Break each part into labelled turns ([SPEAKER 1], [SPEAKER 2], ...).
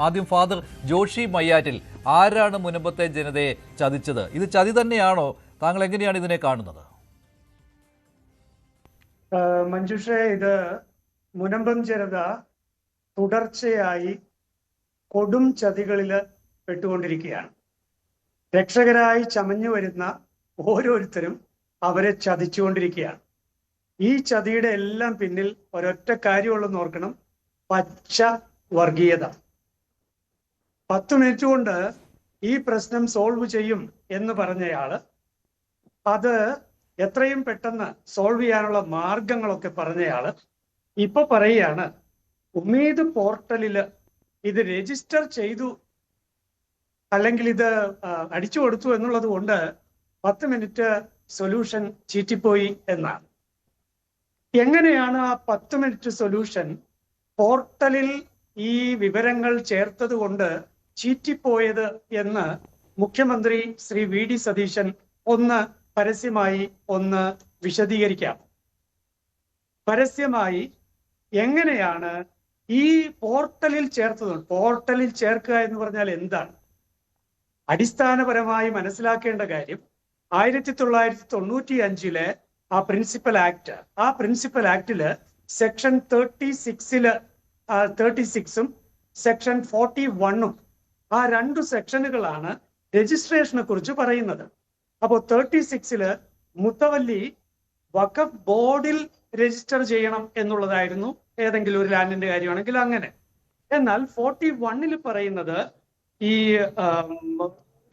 [SPEAKER 1] ആദ്യം ഫാദർ ജോഷി മയ്യാറ്റിൽ, ആരാണ് മുനമ്പത്തെ ജനതയെ ചതിച്ചത്? ഇത് ചതി തന്നെയാണോ? താങ്കൾ എങ്ങനെയാണ് ഇതിനെ കാണുന്നത്?
[SPEAKER 2] മഞ്ജുഷേ, ഇത് മുനമ്പം ജനത തുടർച്ചയായി കൊടും ചതികളില് പെട്ടുകൊണ്ടിരിക്കുകയാണ്. രക്ഷകരായി ചമഞ്ഞു വരുന്ന ഓരോരുത്തരും അവരെ ചതിച്ചുകൊണ്ടിരിക്കുകയാണ്. ഈ ചതിയുടെ എല്ലാം പിന്നിൽ ഒരൊറ്റ കാര്യമുള്ളെന്ന് ഓർക്കണം: പച്ച വർഗീയത. 10 മിനിറ്റ് കൊണ്ട് ഈ പ്രശ്നം സോൾവ് ചെയ്യും എന്ന് പറഞ്ഞയാള് അത് എത്രയും പെട്ടെന്ന് സോൾവ് ചെയ്യാനുള്ള മാർഗങ്ങളൊക്കെ പറഞ്ഞയാള് ഇപ്പൊ പറയുകയാണ്, ഉമീദ് പോർട്ടലില് ഇത് രജിസ്റ്റർ ചെയ്തു അല്ലെങ്കിൽ ഇത് അടിച്ചു കൊടുത്തു എന്നുള്ളത് കൊണ്ട് 10 മിനിറ്റ് സൊല്യൂഷൻ ചീറ്റിപ്പോയി എന്നാണ്. എങ്ങനെയാണ് ആ 10 മിനിറ്റ് സൊല്യൂഷൻ പോർട്ടലിൽ ഈ വിവരങ്ങൾ ചേർത്തത് കൊണ്ട് ചീറ്റിപ്പോയത് എന്ന് മുഖ്യമന്ത്രി ശ്രീ VD സതീശൻ ഒന്ന് പരസ്യമായി ഒന്ന് വിശദീകരിക്കാം. പരസ്യമായി എങ്ങനെയാണ് ഈ പോർട്ടലിൽ ചേർത്തത്? പോർട്ടലിൽ ചേർക്കുക എന്ന് പറഞ്ഞാൽ എന്താണ്? അടിസ്ഥാനപരമായി മനസ്സിലാക്കേണ്ട കാര്യം, 1995 ആ പ്രിൻസിപ്പൽ ആക്ടില് സെക്ഷൻ 36-ഉം സെക്ഷൻ 41-ഉം ആ 2 സെക്ഷനുകളാണ് രജിസ്ട്രേഷനെ കുറിച്ച് പറയുന്നത്. അപ്പോൾ 36-ല് മുത്തവല്ലി വഖഫ് ബോർഡിൽ രജിസ്റ്റർ ചെയ്യണം എന്നുള്ളതായിരുന്നു, ഏതെങ്കിലും ഒരു ലാൻഡിന്റെ കാര്യമാണെങ്കിൽ അങ്ങനെ. എന്നാൽ 41-ൽ പറയുന്നത് ഈ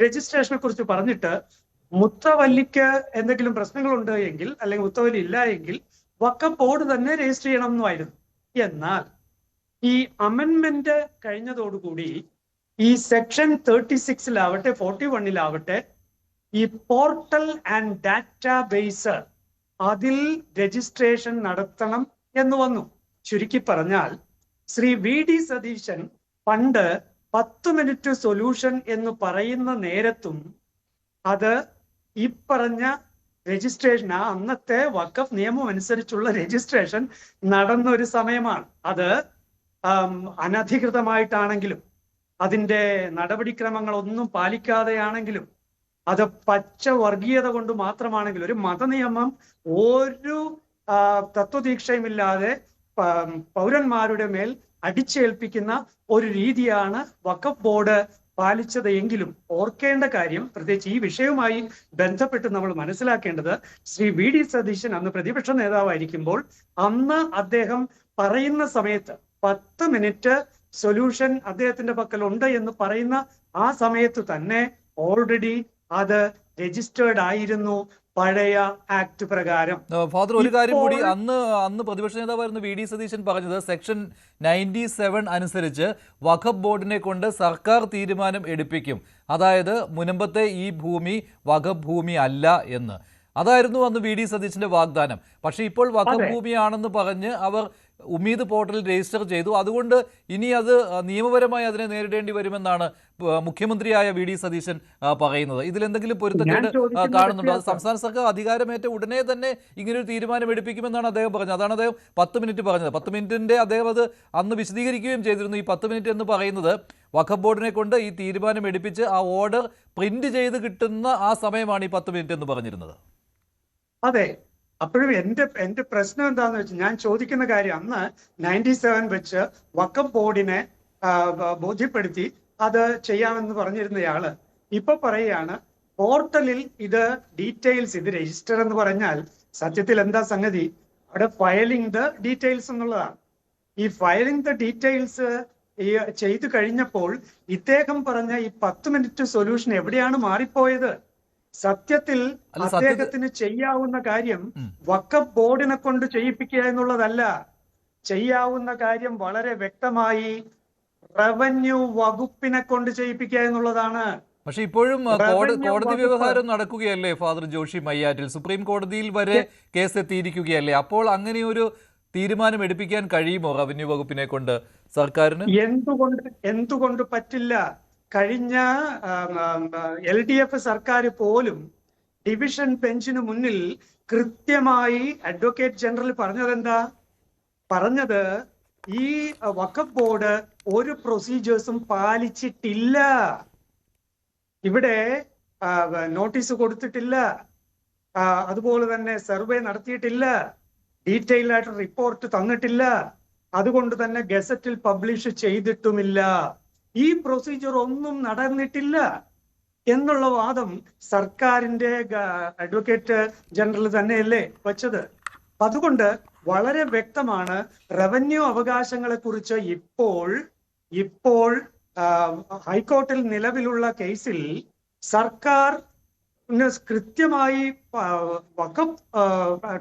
[SPEAKER 2] രജിസ്ട്രേഷനെ കുറിച്ച് പറഞ്ഞിട്ട് മുത്തവല്ലിക്ക് എന്തെങ്കിലും പ്രശ്നങ്ങളുണ്ട് എങ്കിൽ, അല്ലെങ്കിൽ മുത്തവല്ലി ഇല്ല എങ്കിൽ വഖഫ് ബോർഡ് തന്നെ രജിസ്റ്റർ ചെയ്യണം എന്നുമായിരുന്നു. എന്നാൽ ഈ അമെൻമെന്റ് കഴിഞ്ഞതോടുകൂടി ഈ സെക്ഷൻ 36-ലാവട്ടെ 41-ലാവട്ടെ ഈ പോർട്ടൽ ആൻഡ് ഡാറ്റാബേസ് അതിൽ രജിസ്ട്രേഷൻ നടത്തണം എന്ന് വന്നു. ചുരുക്കി പറഞ്ഞാൽ ശ്രീ VD സതീശൻ പണ്ട് 10 മിനിറ്റ് സൊല്യൂഷൻ എന്ന് പറയുന്ന നേരത്തും അത് ഈ പറഞ്ഞ രജിസ്ട്രേഷൻ, ആ അന്നത്തെ വഖഫ് നിയമം അനുസരിച്ചുള്ള രജിസ്ട്രേഷൻ നടന്ന ഒരു സമയമാണ്. അത് അനധികൃതമായിട്ടാണെങ്കിലും അതിന്റെ നടപടിക്രമങ്ങളൊന്നും പാലിക്കാതെയാണെങ്കിലും അത് പച്ച വർഗീയത കൊണ്ട് മാത്രമാണെങ്കിലും, ഒരു മതനിയമം ഒരു തത്വദീക്ഷയുമില്ലാതെ പൗരന്മാരുടെ മേൽ അടിച്ചേൽപ്പിക്കുന്ന ഒരു രീതിയാണ് വഖഫ് ബോർഡ് പാലിച്ചത് എങ്കിലും ഓർക്കേണ്ട കാര്യം, പ്രത്യേകിച്ച് ഈ വിഷയവുമായി ബന്ധപ്പെട്ട് നമ്മൾ മനസ്സിലാക്കേണ്ടത്, ശ്രീ VD സതീശൻ അന്ന് പ്രതിപക്ഷ നേതാവായിരിക്കുമ്പോൾ അന്ന് അദ്ദേഹം പറയുന്ന സമയത്ത് 10 മിനിറ്റ് സൊല്യൂഷൻ അദ്ദേഹത്തിന്റെ പക്കലുണ്ട് എന്ന് പറയുന്ന ആ സമയത്ത് തന്നെ ഓൾറെഡി അത് രജിസ്റ്റേർഡ് ആയിരുന്നു പഴയ ആക്ട് പ്രകാരം.
[SPEAKER 1] ഫാദർ, ഒരു കാര്യം കൂടി, അന്ന് പ്രതിപക്ഷ നേതാവായിരുന്നു VD സതീശൻ പറഞ്ഞത് സെക്ഷൻ 97 അനുസരിച്ച് വഖഫ് ബോർഡിനെ കൊണ്ട് സർക്കാർ തീരുമാനം എടുപ്പിക്കും, അതായത് മുനമ്പത്തെ ഈ ഭൂമി വഖഫ് ഭൂമി അല്ല എന്ന്. അതായിരുന്നു അന്ന് VD സതീശന്റെ വാഗ്ദാനം. പക്ഷേ ഇപ്പോൾ വഖഫ് ഭൂമിയാണെന്ന് പറഞ്ഞ് അവർ ഉമീദ് പോർട്ടലിൽ രജിസ്റ്റർ ചെയ്തു. അതുകൊണ്ട് ഇനി അത് നിയമപരമായി അതിനെ നേരിടേണ്ടി വരുമെന്നാണ് മുഖ്യമന്ത്രിയായ VD സതീശൻ പറയുന്നത്. ഇതിലെന്തെങ്കിലും പൊരുത്തക്കേട് കാണുന്നുണ്ടോ? അത് സംസ്ഥാന സർക്കാർ അധികാരമേറ്റ ഉടനെ തന്നെ ഇങ്ങനൊരു തീരുമാനം എടുപ്പിക്കുമെന്നാണ് അദ്ദേഹം പറഞ്ഞത്. അതാണ് അദ്ദേഹം 10 മിനിറ്റ് പറഞ്ഞത്. 10 മിനിറ്റിന്റെ അദ്ദേഹം അത് അന്ന് വിശദീകരിക്കുകയും ചെയ്തിരുന്നു. ഈ 10 മിനിറ്റ് എന്ന് പറയുന്നത് വഖഫ് ബോർഡിനെ കൊണ്ട് ഈ തീരുമാനം എടുപ്പിച്ച് ആ ഓർഡർ പ്രിന്റ് ചെയ്ത് കിട്ടുന്ന ആ സമയമാണ് ഈ 10 മിനിറ്റ് എന്ന് പറഞ്ഞിരുന്നത്.
[SPEAKER 2] അതെ. അപ്പോഴും എന്റെ പ്രശ്നം എന്താന്ന് വെച്ചാൽ, ഞാൻ ചോദിക്കുന്ന കാര്യം, അന്ന് 97 വെച്ച് വഖഫ് ബോർഡിനെ ബോധ്യപ്പെടുത്തി അത് ചെയ്യാമെന്ന് പറഞ്ഞിരുന്നയാള് ഇപ്പൊ പറയുകയാണ് പോർട്ടലിൽ ഇത് ഡീറ്റെയിൽസ്, ഇത് രജിസ്റ്റർ എന്ന് പറഞ്ഞാൽ സത്യത്തിൽ എന്താ സംഗതി, അവിടെ ഫയലിംഗ് ദ ഡീറ്റെയിൽസ് എന്നുള്ളതാണ്. ഈ ഫയലിംഗ് ദ ഡീറ്റെയിൽസ് ചെയ്തു കഴിഞ്ഞപ്പോൾ ഇദ്ദേഹം പറഞ്ഞ ഈ 10 മിനിറ്റ് സൊല്യൂഷൻ എവിടെയാണ് മാറിപ്പോയത്? സത്യത്തിൽ അദ്ദേഹത്തിന് ചെയ്യാവുന്ന കാര്യം വഖഫ് ബോർഡിനെ കൊണ്ട് ചെയ്യിപ്പിക്കുക എന്നുള്ളതല്ല. ചെയ്യാവുന്ന കാര്യം വളരെ വ്യക്തമായി റവന്യൂ വകുപ്പിനെ കൊണ്ട് ചെയ്യിപ്പിക്കുക എന്നുള്ളതാണ്.
[SPEAKER 1] പക്ഷെ ഇപ്പോഴും കോടതി വ്യവഹാരം നടക്കുകയല്ലേ ഫാദർ ജോഷി മയ്യാറ്റിൽ? സുപ്രീം കോടതിയിൽ വരെ കേസ് എത്തിയിരിക്കുകയല്ലേ? അപ്പോൾ അങ്ങനെ ഒരു തീരുമാനം എടുപ്പിക്കാൻ കഴിയുമോ റവന്യൂ വകുപ്പിനെ കൊണ്ട് സർക്കാരിന്?
[SPEAKER 2] എന്തുകൊണ്ട് പറ്റില്ല? കഴിഞ്ഞ LDF സർക്കാർ പോലും ഡിവിഷൻ ബെഞ്ചിന് മുന്നിൽ കൃത്യമായി അഡ്വക്കേറ്റ് ജനറൽ പറഞ്ഞത് ഈ വഖഫ് ബോർഡ് ഒരു പ്രൊസീജിയേഴ്സും പാലിച്ചിട്ടില്ല. ഇവിടെ നോട്ടീസ് കൊടുത്തിട്ടില്ല, അതുപോലെ തന്നെ സർവേ നടത്തിയിട്ടില്ല, ഡീറ്റെയിൽ ആയിട്ട് റിപ്പോർട്ട് തന്നിട്ടില്ല, അതുകൊണ്ട് തന്നെ ഗസറ്റിൽ പബ്ലിഷ് ചെയ്തിട്ടുമില്ല. ഈ പ്രൊസീജിയർ ഒന്നും നടന്നിട്ടില്ല എന്നുള്ള വാദം സർക്കാരിന്റെ അഡ്വക്കേറ്റ് ജനറൽ തന്നെയല്ലേ വച്ചത്. അതുകൊണ്ട് വളരെ വ്യക്തമാണ് റവന്യൂ അവകാശങ്ങളെ കുറിച്ച് ഇപ്പോൾ ഹൈക്കോർട്ടിൽ നിലവിലുള്ള കേസിൽ സർക്കാർ കൃത്യമായി വഖഫ്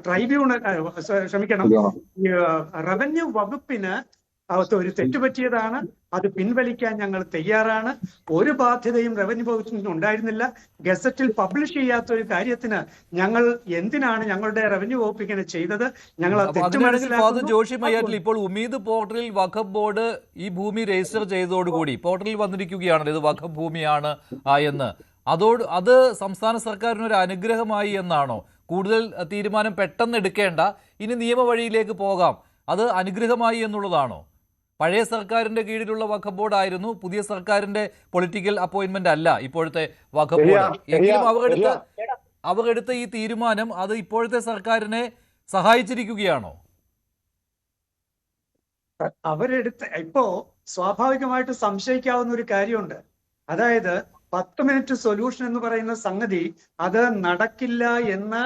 [SPEAKER 2] ട്രൈബ്യൂണൽ റവന്യൂ വകുപ്പിന് ഒരു തെറ്റുപറ്റിയതാണ്, അത് പിൻവലിക്കാൻ ഞങ്ങൾ തയ്യാറാണ്. ഒരു ബാധ്യതയും റവന്യൂ വകുപ്പിന് ഉണ്ടായിരുന്നില്ല. ഗസറ്റിൽ പബ്ലിഷ് ചെയ്യാത്ത ഒരു കാര്യത്തിന് ഞങ്ങൾ എന്തിനാണ് ഞങ്ങളുടെ റവന്യൂ വകുപ്പ് ഇങ്ങനെ ചെയ്തത്? ഞങ്ങൾ
[SPEAKER 1] ജോഷി മയ്യാറ്റിൽ ഇപ്പോൾ ഉമീദ് പോർട്ടലിൽ വഖഫ് ബോർഡ് ഈ ഭൂമി രജിസ്റ്റർ ചെയ്തതോടുകൂടി പോർട്ടലിൽ വന്നിരിക്കുകയാണല്ലോ ഇത് വഖഫ് ഭൂമിയാണ് എന്ന്. അത് സംസ്ഥാന സർക്കാരിനൊരു അനുഗ്രഹമായി എന്നാണോ? കൂടുതൽ തീരുമാനം പെട്ടെന്ന് എടുക്കേണ്ട, ഇനി നിയമവഴിയിലേക്ക് പോകാം, അത് അനുഗ്രഹമായി എന്നുള്ളതാണോ? പഴയ സർക്കാരിന്റെ കീഴിലുള്ള വഖഫ് ബോർഡ് ആയിരുന്നു, പുതിയ സർക്കാരിന്റെ പൊളിറ്റിക്കൽ അപ്പോയിന്റ്മെന്റ് അല്ല ഇപ്പോഴത്തെ വഖഫ് ബോർഡ്. എങ്കിലും അവരെടുത്ത ഈ തീരുമാനം അത് ഇപ്പോഴത്തെ സർക്കാരിനെ സഹായിച്ചിരിക്കുകയാണോ?
[SPEAKER 2] ഇപ്പോ സ്വാഭാവികമായിട്ട് സംശയിക്കാവുന്ന ഒരു കാര്യമുണ്ട്. അതായത് 10 മിനിറ്റ് സൊല്യൂഷൻ എന്ന് പറയുന്ന സംഗതി അത് നടക്കില്ല എന്ന്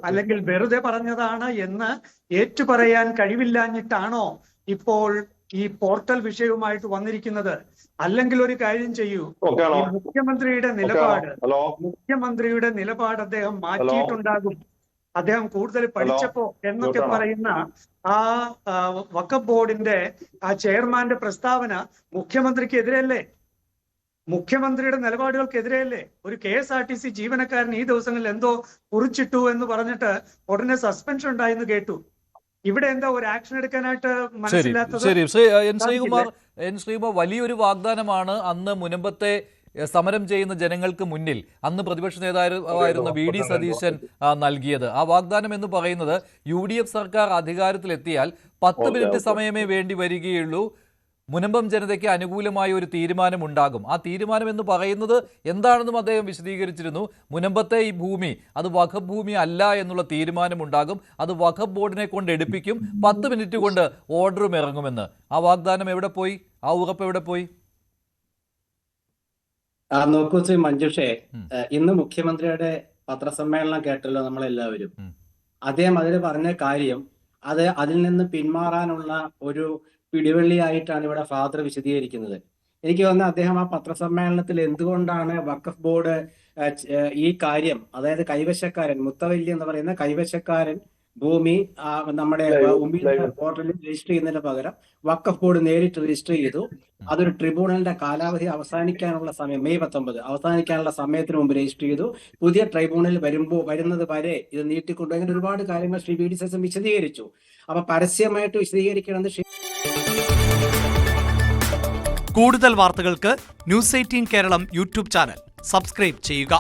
[SPEAKER 2] അല്ലെങ്കിൽ വെറുതെ പറഞ്ഞതാണ് എന്ന് ഏറ്റുപറയാൻ കഴിവില്ലാഞ്ഞിട്ടാണോ ഇപ്പോൾ ഈ പോർട്ടൽ വിഷയവുമായിട്ട് വന്നിരിക്കുന്നത്? അല്ലെങ്കിൽ ഒരു കാര്യം ചെയ്യൂ, മുഖ്യമന്ത്രിയുടെ നിലപാട് അദ്ദേഹം മാറ്റിയിട്ടുണ്ടാകും. അദ്ദേഹം കൂടുതൽ പഠിച്ചപ്പോ എന്നൊക്കെ പറയുന്ന ആ വഖഫ് ബോർഡിന്റെ ആ ചെയർമാന്റെ പ്രസ്താവന മുഖ്യമന്ത്രിക്ക് എതിരല്ലേ? മുഖ്യമന്ത്രിയുടെ നിലപാടുകൾക്കെതിരെയല്ലേ? ഒരു KSRTC ജീവനക്കാരൻ ഈ ദിവസങ്ങളിൽ എന്തോ കുറിച്ചിട്ടു എന്ന് പറഞ്ഞിട്ട് ഉടനെ സസ്പെൻഷൻ ഉണ്ടായെന്ന് കേട്ടു. ഇവിടെ എന്താ ഒരു ആക്ഷൻ എടുക്കാനായിട്ട് മനസ്സിലാത്തത്?
[SPEAKER 1] ശ്രീകുമാർ, വലിയൊരു വാഗ്ദാനമാണ് അന്ന് മുനമ്പത്തെ സമരം ചെയ്യുന്ന ജനങ്ങൾക്ക് മുന്നിൽ അന്ന് പ്രതിപക്ഷ നേതാവായിരുന്ന VD സതീശൻ നൽകിയത്. ആ വാഗ്ദാനം എന്ന് പറയുന്നത് UDF സർക്കാർ അധികാരത്തിലെത്തിയാൽ 10 മിനിറ്റ് സമയമേ വേണ്ടി വരികയുള്ളൂ, മുനമ്പം ജനതയ്ക്ക് അനുകൂലമായ ഒരു തീരുമാനം ഉണ്ടാകും. ആ തീരുമാനം എന്ന് പറയുന്നത് എന്താണെന്നും അദ്ദേഹം വിശദീകരിച്ചിരുന്നു. മുനമ്പത്തെ ഈ ഭൂമി അത് വഖഫ് ഭൂമി അല്ല എന്നുള്ള തീരുമാനം ഉണ്ടാകും, അത് വഖഫ് ബോർഡിനെ കൊണ്ട് എടുപ്പിക്കും, 10 മിനിറ്റ് കൊണ്ട് ഓർഡറും ഇറങ്ങുമെന്ന്. ആ വാഗ്ദാനം എവിടെ പോയി? ആ ഉറപ്പ് എവിടെ പോയി?
[SPEAKER 3] നോക്കൂ ശ്രീ മഞ്ജുഷേ, ഇന്ന് മുഖ്യമന്ത്രിയുടെ പത്രസമ്മേളനം കേട്ടല്ലോ നമ്മളെല്ലാവരും. അദ്ദേഹം അതിൽ പറഞ്ഞ കാര്യം അതിൽ നിന്ന് പിന്മാറാനുള്ള ഒരു പിടിവള്ളിയായിട്ടാണ് ഇവിടെ ഫാദർ വിശദീകരിക്കുന്നത്. എനിക്ക് തോന്നുന്നത് അദ്ദേഹം ആ പത്രസമ്മേളനത്തിൽ എന്തുകൊണ്ടാണ് വഖഫ് ബോർഡ് ഈ കാര്യം, അതായത് കൈവശക്കാരൻ മുത്തവല്ലി എന്ന് പറയുന്ന കൈവശക്കാരൻ ഭൂമി നമ്മുടെ പോർട്ടലിൽ രജിസ്റ്റർ ചെയ്യുന്നതിന് പകരം വഖഫ് ബോർഡ് നേരിട്ട് രജിസ്റ്റർ ചെയ്തു. അതൊരു ട്രിബ്യൂണലിന്റെ കാലാവധി അവസാനിക്കാനുള്ള സമയം May 19 അവസാനിക്കാനുള്ള സമയത്തിന് മുമ്പ് രജിസ്റ്റർ ചെയ്തു. പുതിയ ട്രൈബ്യൂണൽ വരുന്നത് വരെ ഇത് നീട്ടിക്കൊണ്ടു. അങ്ങനെ ഒരുപാട് കാര്യങ്ങൾ ശ്രീ VD സതീശൻ വിശദീകരിച്ചു. അപ്പൊ പരസ്യമായിട്ട് വിശദീകരിക്കണമെന്ന്
[SPEAKER 4] കൂടുതൽ വാർത്തകൾക്ക് News 18 Keralam YouTube channel subscribe ചെയ്യുക.